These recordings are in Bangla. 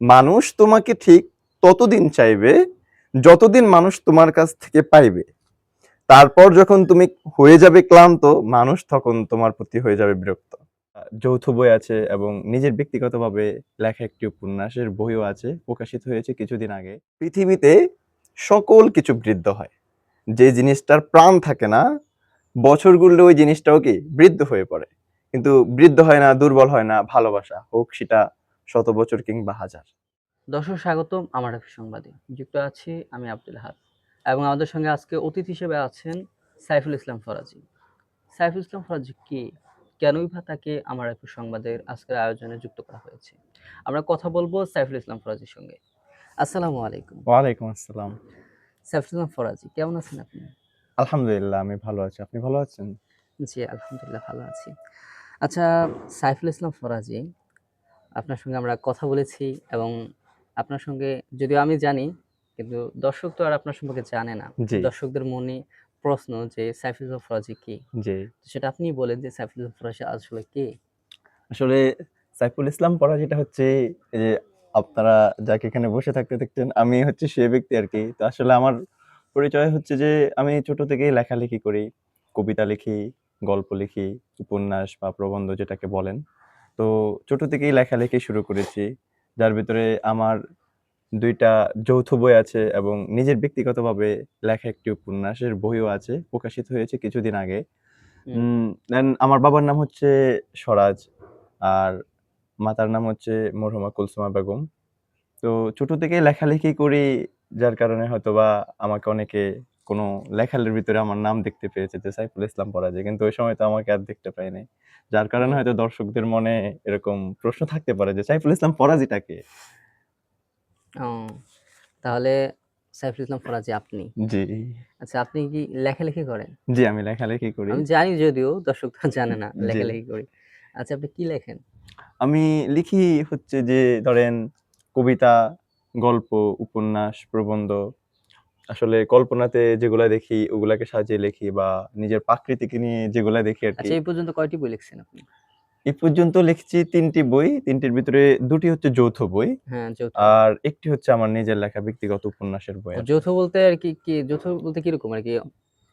মানুষ তোমাকে ঠিক ততদিন চাইবে যতদিন মানুষ তোমার কাছ থেকে পাইবে। তারপর যখন তুমি হয়ে যাবে ক্লান্ত, মানুষ তখন তোমার প্রতি হয়ে যাবে বিরক্ত। যৌথ বই আছে এবং নিজের ব্যক্তিগতভাবে লেখা একটি উপন্যাসের বইও আছে, প্রকাশিত হয়েছে কিছুদিন আগে। পৃথিবীতে সকল কিছু বৃদ্ধ হয়, যে জিনিসটার প্রাণ থাকে না, বছর ঘুরলে ওই জিনিসটাও কি বৃদ্ধ হয়ে পড়ে। কিন্তু বৃদ্ধ হয় না, দুর্বল হয় না ভালোবাসা, হোক সেটা শত বছর কিংবা হাজার। দর্শক স্বাগতম আমার একটি সংবাদে যুক্ত আছি আমি আব্দুল হাদ এবং আমাদের সঙ্গে আজকে অতিথি হিসেবে আছেন সাইফুল ইসলাম ফরাজি। সাইফুল ইসলাম ফরাজি কে, কেনই বা তাকে আমার একটি সংবাদের আজকের আয়োজনে যুক্ত করা হয়েছে, আমরা কথা বলবো সাইফুল ইসলাম ফরাজির সঙ্গে। আসসালামু আলাইকুম। ওয়ালাইকুম আসসালাম। সাইফুল ইসলাম ফরাজি, কেমন আছেন আপনি? আলহামদুলিল্লাহ, আমি ভালো আছি। আপনি ভালো আছেন? জি আলহামদুলিল্লাহ ভালো আছি। আচ্ছা সাইফুল ইসলাম ফরাজি, আপনার সঙ্গে আমরা কথা বলেছি এবং আপনার সঙ্গে যদিও আমি জানি, কিন্তু দর্শক তো আর আপনার সম্পর্কে জানে না। জি, দর্শকদের মনে প্রশ্ন যে সাইফুল ইসলাম ফরাজি কে? জি। তো সেটা আপনিই বলেন যে সাইফুল ইসলাম ফরাজি আসলে কে? আসলে সাইফুল ইসলাম পড়া যেটা হচ্ছে, এই যে আপনারা যাকে এখানে বসে থাকতে দেখছেন, আমি হচ্ছে সে ব্যক্তি আরকি। তো আসলে আমার পরিচয় হচ্ছে যে আমি ছোট থেকেই লেখালেখি করি, কবিতা লিখি, গল্প লিখি, উপন্যাস বা প্রবন্ধ যেটাকে বলেন। তো ছোট থেকেই লেখালেখি শুরু করেছি। যার ভেতরে আমার ২ টা যৌথ বই আছে এবং নিজের ব্যক্তিগতভাবে লেখা একটি উপন্যাসের বইও আছে, প্রকাশিত হয়েছে কিছুদিন আগে। হুম। দেন আমার বাবার নাম হচ্ছে স্বরাজ। আর মাতার নাম হচ্ছে মরহুমা কুলসুমা বেগম। তো ছোট থেকেই লেখালেখি করি, যার কারণে হয়তোবা আমাকে অনেকে কোনো লেখার ভিতরে আমার নাম দেখতে পেয়েছে যে সাইফুল ইসলাম পরাজী। কিন্তু ওই সময় তো আমাকে আর দেখতে পায় নাই। যার কারণে হুম। হয়তো দর্শকদের মনে এরকম প্রশ্ন থাকতে পারে যে সাইফুল ইসলাম পরাজীটা কে? ও, তাহলে সাইফুল ইসলাম ফরাজি আপনি। জি, আচ্ছা আপনি কি লেখালেখি করেন? জি আমি লেখালেখি করি। আমি জানি যদিও দর্শক তো জানে না জি। লেখালেখি করি। আচ্ছা আপনি কি লেখেন? আমি লিখি হচ্ছে যে ধরেন কবিতা, গল্প, উপন্যাস, প্রবন্ধ। আসলে কল্পনাতে যেগুলা দেখি ওগুলাকে সাজিয়ে লিখি বা নিজের প্রাকৃতিক নিয়ে যেগুলা দেখি আরকি। আচ্ছা এই পর্যন্ত কয়টি বই লিখছেন আপনি? এ পর্যন্ত লিখেছি ৩ টি বই। ৩ টির ভিতরে ২ টি হচ্ছে যৌথ বই। হ্যাঁ, যৌথ বই। আর ১ টি হচ্ছে আমার নিজের লেখা ব্যক্তিগত উপন্যাসের বই ও আরকি। যৌথ বলতে আর কি যৌথ বলতে কিরকম আরকি? অ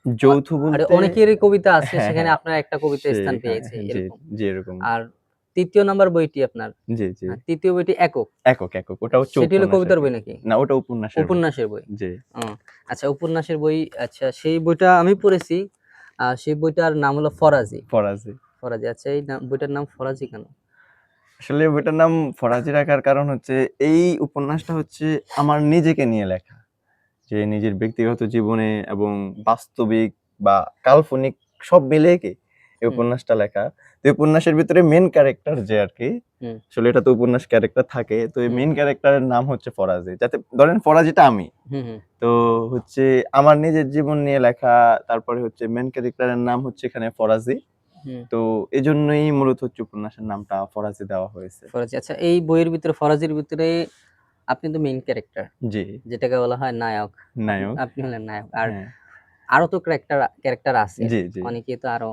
যৌথ আরে বলতে অনেকেরই কবিতা আছে হ্যাঁ, সেখানে হ্যাঁ। আপনার একটা কবিতা স্থান হ্যাঁ, পেয়েছে হ্যাঁ। জি, এরকম। জি এরকম। আর ৩য় নাম্বার বইটি আপনার, জি, জি। ৩য় বইটি একক। একক, একক। ওটা হচ্ছে সেটি হলো উপন্যাস কবিতার আরকি। বই নাকি? না ওটা উপন্যাসের বই। উপন্যাসের বই। জি। ও আচ্ছা উপন্যাসের বই, আচ্ছা সেই বইটা আমি পড়েছি। সেই বইটার নাম হলো ফরাজি। ফরাজি। ফরাজি আচ্ছা এই বইটার নাম ফরাজি কেন? আসলে বইটার নাম ফরাজি রাখার কারণ হচ্ছে এই উপন্যাসটা হচ্ছে আমার নিজেকে নিয়ে লেখা। যে নিজের ব্যক্তিগত জীবনে এবং বাস্তবিক বা কাল্পনিক সব মিলিয়ে কি এই হুম, উপন্যাসটা লেখা। তো এই উপন্যাসের ভিতরে মেইন ক্যারেক্টার যে আরকি, হুম, আসলে এটা তো উপন্যাস ক্যারেক্টার থাকে। তো এই হুম, মেইন ক্যারেক্টারের নাম হচ্ছে ফরাজি। যাতে ধরেন ফরাজিটা আমি। হুম, হুম, তো হচ্ছে আমার নিজের জীবন নিয়ে লেখা, তারপরে হচ্ছে মেইন ক্যারেক্টারের নাম হচ্ছে এখানে ফরাজি। হুম। তো এজন্যই মূলত হচ্ছে উপন্যাসের নামটা ফরাজি দেওয়া হয়েছে। ফরাজি আচ্ছা এই বইয়ের ভিতরে ফরাজির ভিতরে আপনি তো মেইন ক্যারেক্টার। জি, যেটাকে বলা হয় নায়ক। আপনি নায়ক। আপনি হলেন নায়ক। আর হ্যাঁ। আরো তো ক্যারেক্টার আছে। জি, জি। অনেকেই তো আরো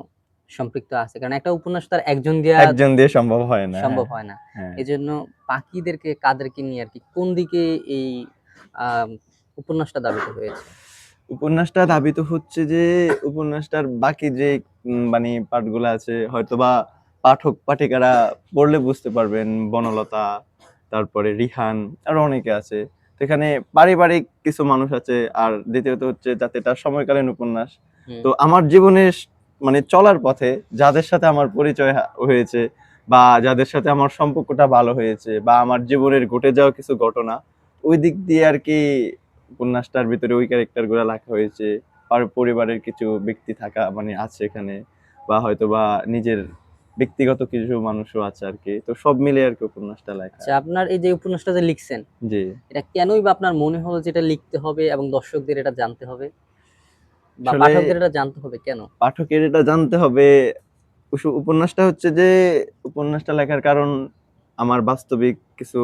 সম্পৃক্ত আছে। কারণ একটা উপন্যাস তো আর একজন দিয়া একজন দিয়ে সম্ভব হয় না। সম্ভব হ্যাঁ, হয় না। হ্যাঁ। এজন্য বাকিদেরকে কাদেরকে নিয়ে আরকি কোন দিকে এই আ উপন্যাসটা ধাবিত হয়েছে? উপন্যাসটা ধাবিত হচ্ছে যে উপন্যাসটার বাকি যে মানে পার্টগুলা আছে হয়তোবা পাঠক-পাঠিকারা পড়লে বুঝতে পারবেন। বনলতা, তারপরে রিহান আরো অনেকে আছে। তো এখানে পারিবারিক কিছু মানুষ আছে। আর দ্বিতীয়ত হচ্ছে যাতে এটা সময়কালীন উপন্যাস। হুম, তো আমার জীবনের মানে চলার পথে যাদের সাথে আমার পরিচয় হয়েছে বা যাদের সাথে আমার সম্পর্কটা ভালো হয়েছে বা আমার জীবনের ঘটে যাওয়া কিছু ঘটনা, ওই দিক দিয়ে আরকি উপন্যাসটার ভিতরে ওই ক্যারেক্টার গুলা লেখা হয়েছে। আর পরিবারের কিছু ব্যক্তি থাকা মানে আছে এখানে বা হয়তোবা নিজের ব্যক্তিগত কিছু মানুষও আছে আরকি। তো সব মিলিয়ে আরকি উপন্যাসটা লেখা। আচ্ছা আপনার এই যে উপন্যাসটা যে লিখছেন, জি। এটা কেনই বা আপনার মনে হলো যে এটা লিখতে হবে এবং দর্শকদের এটা জানতে হবে বা আসলে পাঠকদের এটা জানতে হবে কেন? পাঠকের এটা জানতে হবে, উপন্যাসটা হচ্ছে যে উপন্যাসটা লেখার কারণ আমার বাস্তবিক কিছু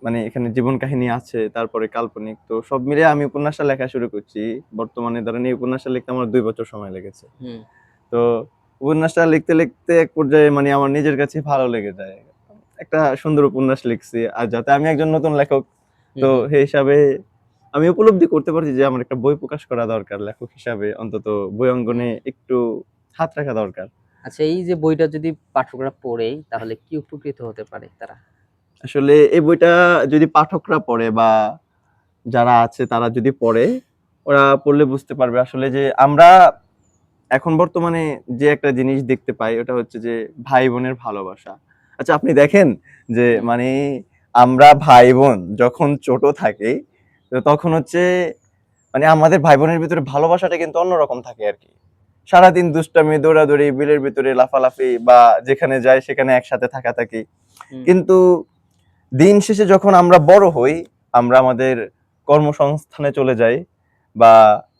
মানে এখানে জীবন কাহিনী আছে, তারপরে কাল্পনিক। তো সব মিলিয়ে আমি উপন্যাসটা লেখা শুরু করছি। বর্তমানে ধরেন এই উপন্যাসটা লিখতে আমার ২ বছর সময় লেগেছে। হুম, তো উপন্যাসটা লিখতে, লিখতে এক পর্যায়ে মানে আমার নিজের কাছেই ভালো লেগে যায়। একটা সুন্দর উপন্যাস লিখছি, আর যাতে আমি একজন নতুন লেখক, তো হুম, হুম। সেই হিসাবে আমি উপলব্ধি করতে পারছি যে আমার একটা বই প্রকাশ করা দরকার, লেখক হিসাবে অন্তত বই অঙ্গনে একটু হাত রাখা দরকার। আচ্ছা, এই যে বইটা যদি পাঠকরা পড়ে তাহলে কি উপকৃত হতে পারে তারা? আসলে এই বইটা যদি পাঠকরা পড়ে বা যারা আছে তারা যদি পড়ে, ওরা পড়লে বুঝতে পারবে আসলে যে আমরা এখন বর্তমানে যে একটা জিনিস দেখতে পাই ওটা হচ্ছে যে ভাই বোনের ভালোবাসা। আচ্ছা, আপনি দেখেন যে হুম, মানে আমরা ভাই বোন যখন ছোট থাকি, তো তখন হচ্ছে মানে আমাদের ভাই বোনের ভিতরে ভালোবাসাটা কিন্তু অন্যরকম থাকে আর কি। সারাদিন দুষ্টামি, দৌড়াদৌড়ি, বিলের ভিতরে লাফালাফি বা যেখানে যাই সেখানে একসাথে থাকি। হুম, কিন্তু দিন শেষে যখন আমরা বড় হই, আমরা আমাদের কর্মসংস্থানে চলে যাই, বা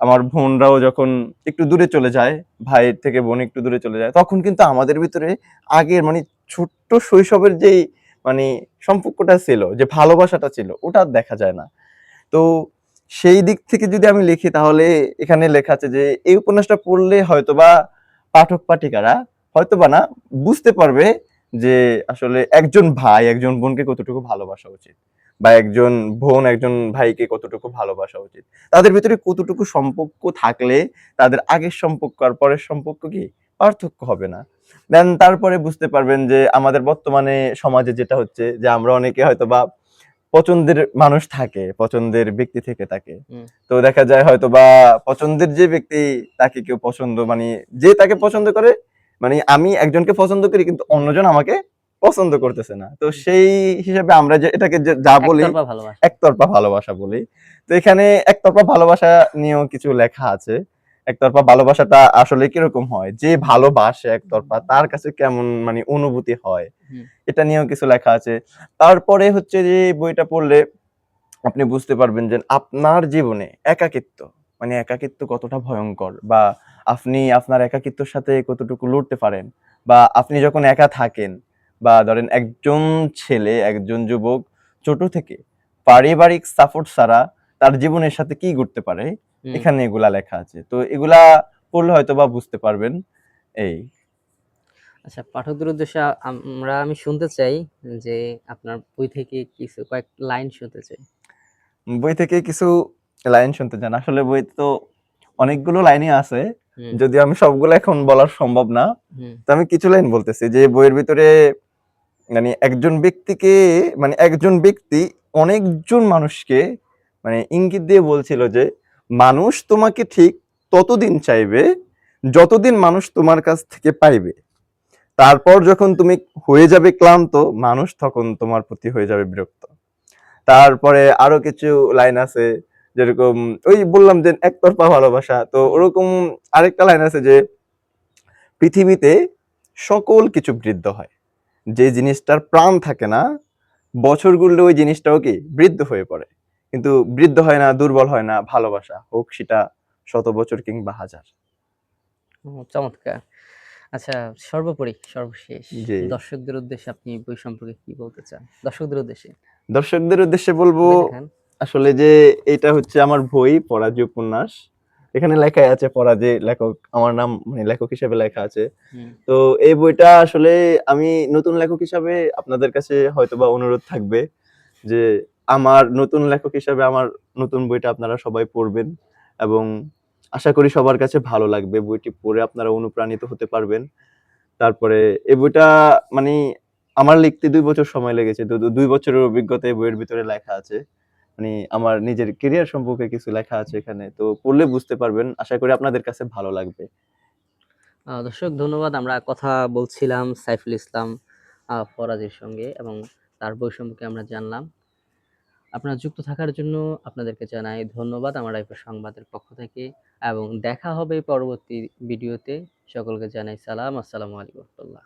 আমার বোনরাও যখন একটু দূরে চলে যায়, ভাইয়ের থেকে বোন একটু দূরে চলে যায়, তখন কিন্তু আমাদের ভিতরে আগের মানে ছোট্ট শৈশবের যেই মানে সম্পর্কটা ছিল, যে ভালোবাসাটা ছিল, ওটা আর দেখা যায় না। তো সেই দিক থেকে যদি আমি লিখি তাহলে এখানে লেখা আছে যে এই উপন্যাসটা পড়লে হয়তোবা পাঠক পাঠিকারা হয়তোবা না বুঝতে পারবে যে আসলে একজন ভাই একজন বোনকে কতটুকু ভালোবাসা উচিত, বা একজন বোন একজন ভাইকে কতটুকু ভালোবাসা উচিত, তাদের ভিতরে কতটুকু সম্পর্ক থাকলে তাদের আগের সম্পর্ক আর পরের সম্পর্ক কি পার্থক্য হবে না। দেন তারপরে বুঝতে পারবেন যে আমাদের বর্তমানে সমাজে যেটা হচ্ছে যে আমরা অনেকে হয়তোবা পছন্দের মানুষ থাকে, পছন্দের ব্যক্তি থেকে থাকে। হুম, তো দেখা যায় হয়তোবা পছন্দের যে ব্যক্তি তাকে কেউ পছন্দ মানে যে তাকে পছন্দ করে, মানে আমি একজনকে পছন্দ করি কিন্তু অন্যজন আমাকে পছন্দ করতেছে না। তো হুম। সেই হিসেবে আমরা যে এটাকে যে যা বলি একতরফা ভালোবাসা। একতরফা ভালোবাসা বলি। তো এখানে একতরফা ভালোবাসা নিয়েও কিছু লেখা আছে। একতরফা ভালোবাসাটা আসলে কিরকম হয়? যে ভালোবাসে একতরফা তার কাছে কেমন মানে অনুভূতি হয়? হুম, এটা নিয়েও কিছু লেখা আছে। তারপরে হচ্ছে যে এই বইটা পড়লে আপনি বুঝতে পারবেন যে আপনার জীবনে একাকিত্ব, মানে একাকিত্ব কতটা ভয়ঙ্কর, বা আপনি আপনার একাকিত্বের সাথে কতটুকু লড়তে পারেন, বা আপনি যখন একা থাকেন, বা ধরেন একজন ছেলে, একজন যুবক ছোট থেকে পারিবারিক সাপোর্ট ছাড়া তার জীবনের সাথে কি ঘটতে পারে, হুম। এখানে এগুলা লেখা আছে। তো এগুলা পড়লে হয়তোবা বুঝতে পারবেন। এই আচ্ছা, পাঠকদের উদ্দেশ্যে আমি শুনতে চাই যে আপনার বই থেকে কিছু কয়েক লাইন শুনতে চাই। বই থেকে কিছু লাইন শুনতে চান? আসলে বইতে তো অনেকগুলো লাইনই আছে। হুম, যদিও আমি সবগুলো এখন বলা সম্ভব না। হুম, তো আমি কিছু লাইন বলতেছি যে বইয়ের ভিতরে মানে একজন ব্যক্তিকে মানে একজন ব্যক্তি অনেকজন মানুষকে মানে ইঙ্গিত দিয়ে বলছিল যে মানুষ তোমাকে ঠিক ততদিন চাইবে যতদিন মানুষ তোমার কাছ থেকে পাইবে। তারপর যখন তুমি হয়ে যাবে ক্লান্ত, মানুষ তখন তোমার প্রতি হয়ে যাবে বিরক্ত। তারপরে আরো কিছু লাইন আছে, যেরকম ওই বললাম যে একতরফা ভালোবাসা, তো হুম। ওরকম আরেকটা লাইন আছে যে পৃথিবীতে সকল কিছু বৃদ্ধ হয়, যে জিনিসটার প্রাণ থাকে না, বছর ঘুরলে ওই জিনিসটাও কি বৃদ্ধ হয়ে পড়ে, কিন্তু বৃদ্ধ হয় না, দুর্বল হয় না ভালোবাসা, হোক সেটা শত বছর কিংবা হাজার। ও, চমৎকার! আচ্ছা, সর্বোপরি সর্বশেষ জি, দর্শকদের উদ্দেশ্যে আপনি বই সম্পর্কে কি বলতে চান? দর্শকদের উদ্দেশ্যে দর্শকদের উদ্দেশ্যে বলবো বলে দেখান। আসলে যে এটা হচ্ছে আমার বই পরাজি উপন্যাস। এখানে লেখাই আছে পরাজি লেখক, আমার নাম মানে লেখক হিসেবে লেখা আছে। হুম। তো এই বইটা আসলে আমি নতুন লেখক হিসাবে আপনাদের কাছে হয়তোবা অনুরোধ থাকবে যে আমার নতুন লেখক হিসাবে আমার নতুন বইটা আপনারা সবাই পড়বেন, এবং আশা করি সবার কাছে ভালো লাগবে। বইটি পড়ে আপনারা অনুপ্রাণিত হতে পারবেন। তারপরে এই বইটা মানে আমার লিখতে ২ বছর সময় লেগেছে। তো ২ বছরের অভিজ্ঞতা এই বইয়ের ভিতরে লেখা আছে। মানে আমার নিজের ক্যারিয়ার সম্পর্কে কিছু লেখা আছে এখানে। তো পড়লে বুঝতে পারবেন। আশা করি আপনাদের কাছে ভালো লাগবে। দর্শক ধন্যবাদ। আমরা কথা বলছিলাম সাইফুল ইসলাম ফরাজীর সঙ্গে এবং তার বই সম্পর্কে আমরা জানলাম। আপনারা যুক্ত থাকার জন্য আপনাদেরকে জানাই ধন্যবাদ আমার রাইফার সংবাদের পক্ষ থেকে এবং দেখা হবে পরবর্তী ভিডিওতে। সকলকে জানাই সালাম। আসসালামু আলাইকুম ওয়া রাহমাতুল্লাহ।